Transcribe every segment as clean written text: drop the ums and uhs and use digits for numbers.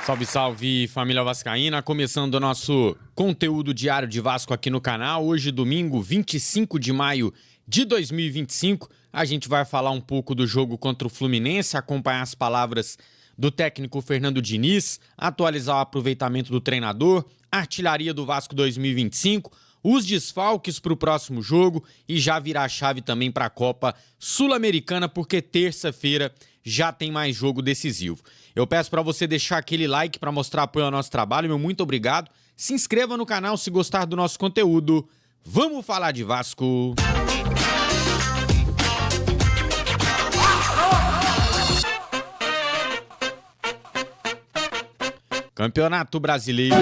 Salve, salve, família vascaína, começando o nosso conteúdo diário de Vasco aqui no canal. Hoje, domingo, 25 de maio de 2025, a gente vai falar um pouco do jogo contra o Fluminense, acompanhar as palavras do técnico Fernando Diniz, atualizar o aproveitamento do treinador, a artilharia do Vasco 2025, os desfalques para o próximo jogo e já virar a chave também para a Copa Sul-Americana, porque terça-feira já tem mais jogo decisivo. Eu peço para você deixar aquele like para mostrar apoio ao nosso trabalho, meu muito obrigado. Se inscreva no canal se gostar do nosso conteúdo. Vamos falar de Vasco! Campeonato Brasileiro.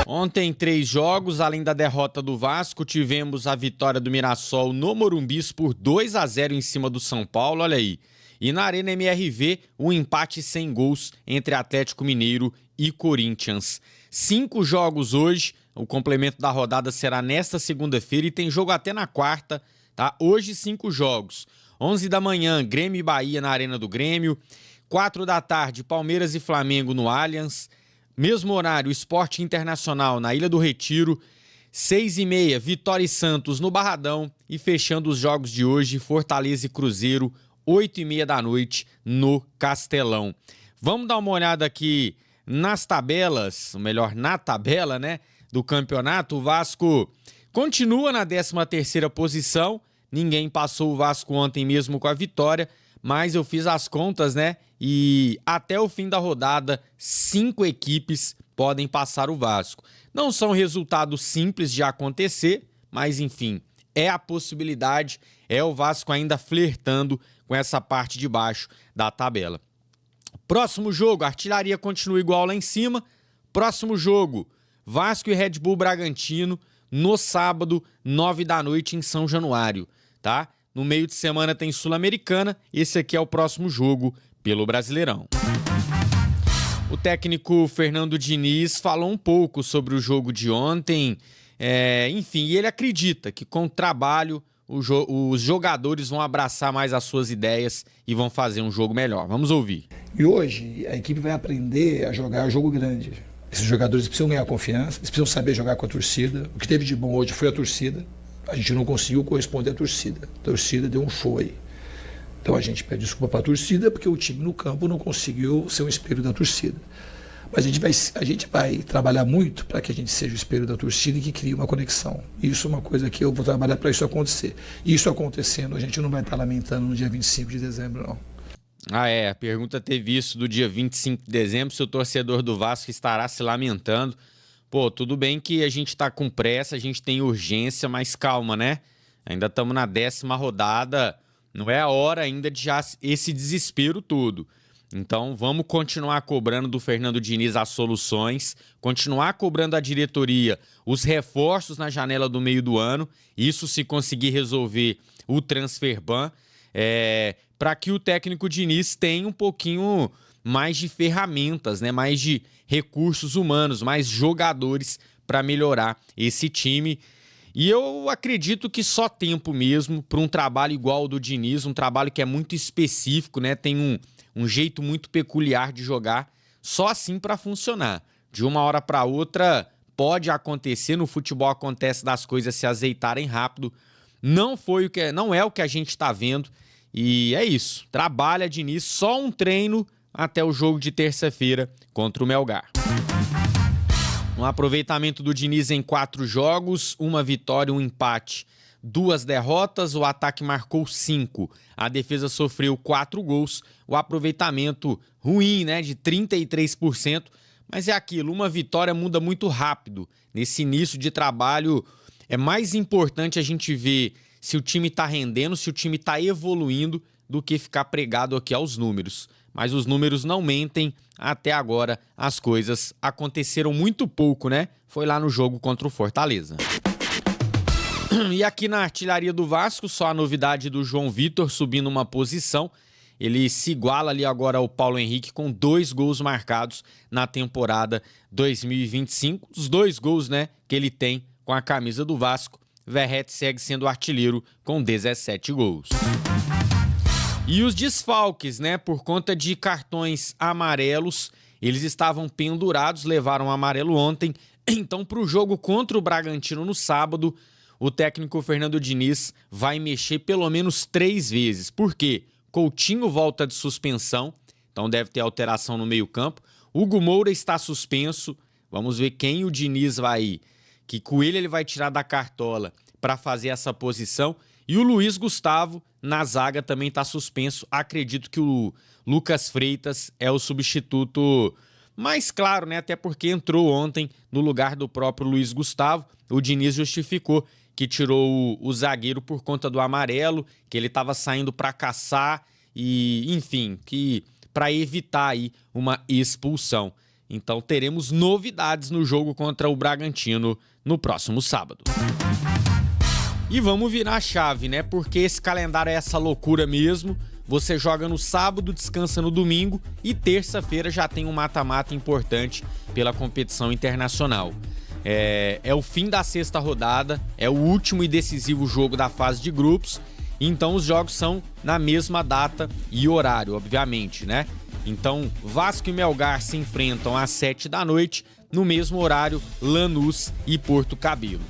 Ontem, 3 jogos, além da derrota do Vasco, tivemos a vitória do Mirassol no Morumbi por 2-0 em cima do São Paulo, olha aí. E na Arena MRV, um empate sem gols entre Atlético Mineiro e Corinthians. 5 jogos hoje, o complemento da rodada será nesta segunda-feira e tem jogo até na quarta, tá? Hoje 5 jogos. 11 da manhã, Grêmio e Bahia na Arena do Grêmio. 4 da tarde, Palmeiras e Flamengo no Allianz. Mesmo horário, Sport Internacional na Ilha do Retiro. 6h30, Vitória e Santos no Barradão. E fechando os jogos de hoje, Fortaleza e Cruzeiro, 8h30 da noite no Castelão. Vamos dar uma olhada aqui nas tabelas, ou melhor, na tabela, né, do campeonato. O Vasco continua na 13ª posição. Ninguém passou o Vasco ontem mesmo com a vitória, mas eu fiz as contas, né? E até o fim da rodada, 5 equipes podem passar o Vasco. Não são resultados simples de acontecer, mas enfim, é a possibilidade, é o Vasco ainda flertando com essa parte de baixo da tabela. Próximo jogo, a artilharia continua igual lá em cima. Próximo jogo, Vasco e Red Bull Bragantino, no sábado, 9 da noite em São Januário, tá? No meio de semana tem Sul-Americana, esse aqui é o próximo jogo pelo Brasileirão. O técnico Fernando Diniz falou um pouco sobre o jogo de ontem, enfim, ele acredita que com o trabalho os jogadores vão abraçar mais as suas ideias e vão fazer um jogo melhor. Vamos ouvir. E hoje a equipe vai aprender a jogar jogo grande. Esses jogadores precisam ganhar confiança, eles precisam saber jogar com a torcida. O que teve de bom hoje foi a torcida. A gente não conseguiu corresponder à torcida. A torcida deu um show aí. Então a gente pede desculpa para a torcida porque o time no campo não conseguiu ser um espelho da torcida. Mas a gente vai trabalhar muito para que a gente seja o espelho da torcida e que crie uma conexão. Isso é uma coisa que eu vou trabalhar para isso acontecer. Isso acontecendo, a gente não vai estar lamentando no dia 25 de dezembro, não. A pergunta teve isso do dia 25 de dezembro, se o torcedor do Vasco estará se lamentando. Pô, tudo bem que a gente tá com pressa, a gente tem urgência, mas calma, né? Ainda estamos na 10ª rodada, não é a hora ainda de já esse desespero todo. Então vamos continuar cobrando do Fernando Diniz as soluções, continuar cobrando a diretoria os reforços na janela do meio do ano, isso se conseguir resolver o transfer ban, para que o técnico Diniz tenha um pouquinho mais de ferramentas, né? Mais de recursos humanos, mais jogadores para melhorar esse time. E eu acredito que só tempo mesmo para um trabalho igual ao do Diniz, um trabalho que é muito específico, né? Tem um jeito muito peculiar de jogar, só assim para funcionar. De uma hora para outra pode acontecer, no futebol acontece das coisas se azeitarem rápido. Não é o que a gente está vendo e é isso. Trabalha Diniz, só um treino até o jogo de terça-feira contra o Melgar. Um aproveitamento do Diniz em 4 jogos, 1 vitória, 1 empate, 2 derrotas, o ataque marcou 5, a defesa sofreu 4 gols, o aproveitamento ruim, né, de 33%, mas é aquilo, uma vitória muda muito rápido. Nesse início de trabalho é mais importante a gente ver se o time está rendendo, se o time está evoluindo, do que ficar pregado aqui aos números. Mas os números não mentem, até agora as coisas aconteceram muito pouco, né? Foi lá no jogo contra o Fortaleza. E aqui na artilharia do Vasco, só a novidade do João Vitor subindo uma posição. Ele se iguala ali agora ao Paulo Henrique com 2 gols marcados na temporada 2025. Os 2 gols, né, que ele tem com a camisa do Vasco. Verratti segue sendo artilheiro com 17 gols. E os desfalques, né? Por conta de cartões amarelos, eles estavam pendurados, levaram amarelo ontem. Então, para o jogo contra o Bragantino no sábado, o técnico Fernando Diniz vai mexer pelo menos 3 vezes. Por quê? Coutinho volta de suspensão, então deve ter alteração no meio-campo. Hugo Moura está suspenso. Vamos ver quem o Diniz vai... Que Coelho ele vai tirar da cartola para fazer essa posição. E o Luiz Gustavo, na zaga, também está suspenso. Acredito que o Lucas Freitas é o substituto mais claro, né? Até porque entrou ontem no lugar do próprio Luiz Gustavo. O Diniz justificou que tirou o zagueiro por conta do amarelo, que ele estava saindo para caçar e, enfim, que para evitar aí uma expulsão. Então teremos novidades no jogo contra o Bragantino no próximo sábado. E vamos virar a chave, né? Porque esse calendário é essa loucura mesmo. Você joga no sábado, descansa no domingo e terça-feira já tem um mata-mata importante pela competição internacional. É o fim da 6ª rodada, é o último e decisivo jogo da fase de grupos, então os jogos são na mesma data e horário, obviamente, né? Então, Vasco e Melgar se enfrentam às 7 da noite, no mesmo horário, Lanús e Porto Cabelo.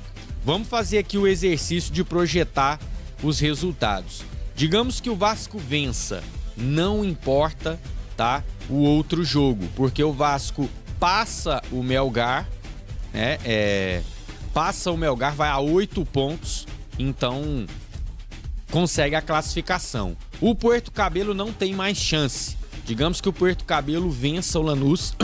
Vamos fazer aqui o exercício de projetar os resultados. Digamos que o Vasco vença, não importa, tá? O outro jogo, porque o Vasco passa o Melgar, né? Passa o Melgar, vai a 8 pontos, então consegue a classificação. O Porto Cabelo não tem mais chance. Digamos que o Porto Cabelo vença o Lanús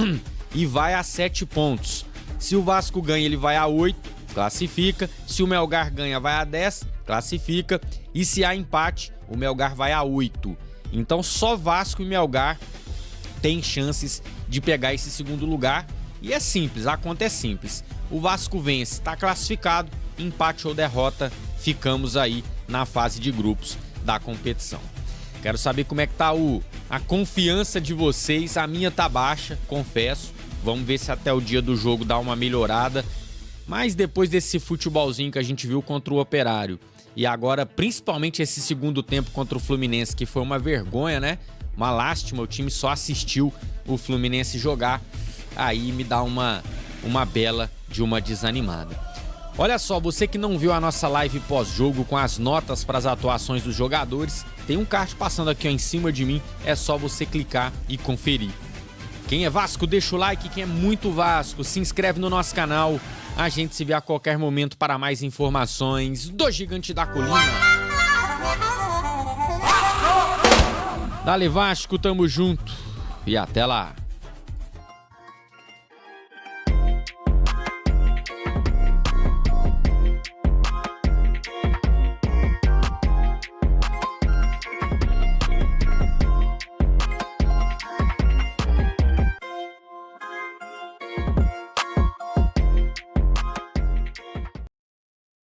e vai a 7 pontos. Se o Vasco ganha, ele vai a 8, classifica. Se o Melgar ganha, vai a 10, classifica. E se há empate, o Melgar vai a 8. Então só Vasco e Melgar têm chances de pegar esse segundo lugar. E é simples, a conta é simples. O Vasco vence, está classificado, empate ou derrota, ficamos aí na fase de grupos da competição. Quero saber como é que tá a confiança de vocês. A minha tá baixa, confesso. Vamos ver se até o dia do jogo dá uma melhorada. Mas depois desse futebolzinho que a gente viu contra o Operário, e agora principalmente esse segundo tempo contra o Fluminense, que foi uma vergonha, né? Uma lástima, o time só assistiu o Fluminense jogar. Aí me dá uma bela de uma desanimada. Olha só, você que não viu a nossa live pós-jogo com as notas para as atuações dos jogadores, tem um card passando aqui ó, em cima de mim, é só você clicar e conferir. Quem é Vasco, deixa o like, quem é muito Vasco, se inscreve no nosso canal. A gente se vê a qualquer momento para mais informações do Gigante da Colina. Dale Vasco, tamo junto e até lá.